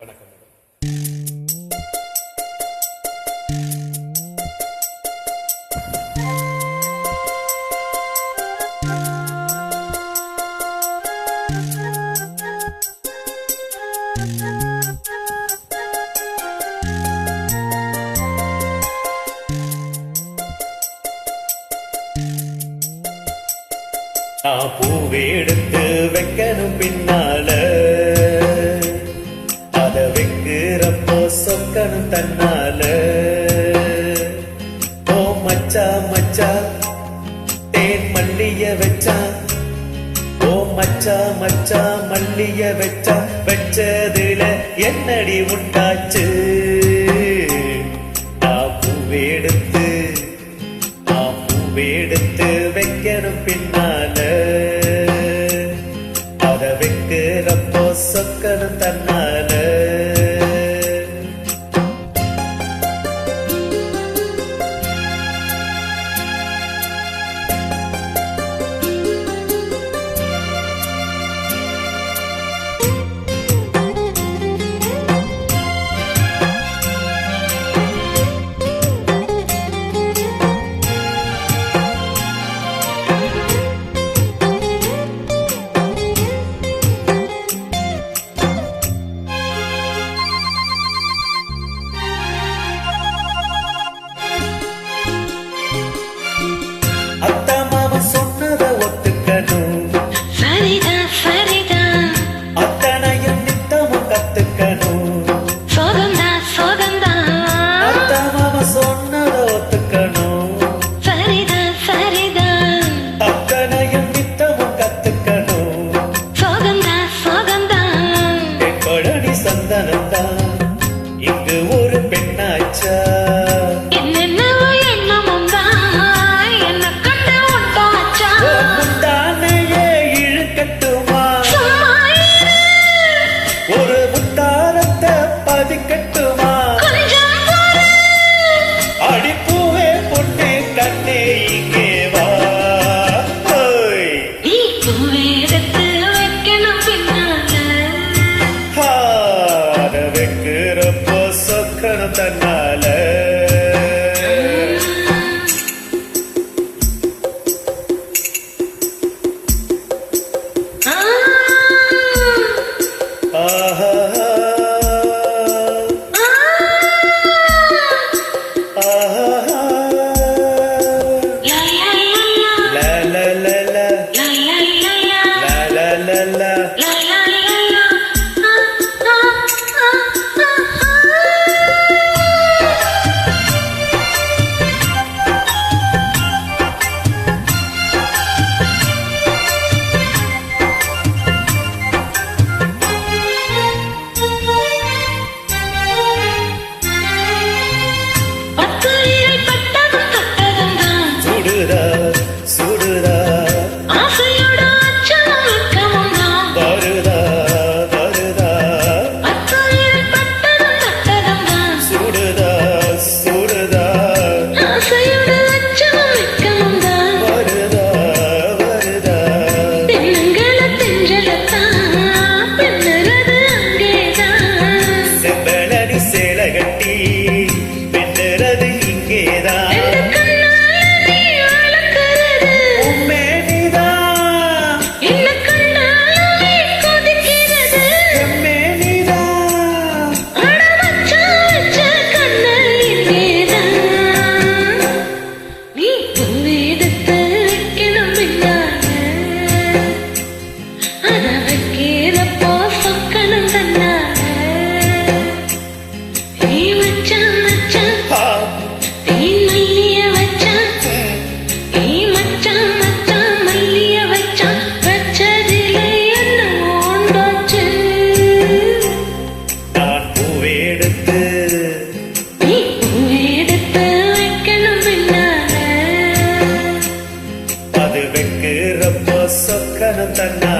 வணக்கம். பூவெடுத்து வைக்கணும் பின்னால அத வைக்கிறப்போ சொக்கணும் தன்னால. ஓ மச்சா மச்சா தேன் மல்லிய வச்சா, ஓ மச்சா மச்சா மல்லிய வச்சா, வச்சதுல என்னடி உண்டாச்சு? பூவெடுத்து பூவெடுத்து வைக்கணும் பின்னால அத வைக்கிறப்போ சொக்கணும் தன்னால. இங்கு ஒரு பெண்ணாச்சா இழுக்கட்டுமா, ஒரு முத்தாரத்தை பதிக்கட்டுமா? அடிப்பூவே பொண்ணே கண்ணே இங்கே வா. வைக்கிறப்போ சொக்கணும் தன்னால. ஆஹா ஆஹா லா லா லா லா லா லா லா. சுடுதா வருதா வருதா, சுடுதா சுடுதா வருதா வருதா. செம்பலடி சேலை கட்டி பெண்ணுறது இங்கேதான். அது வைக்கிறப்போ சொக்கணும் தன்னா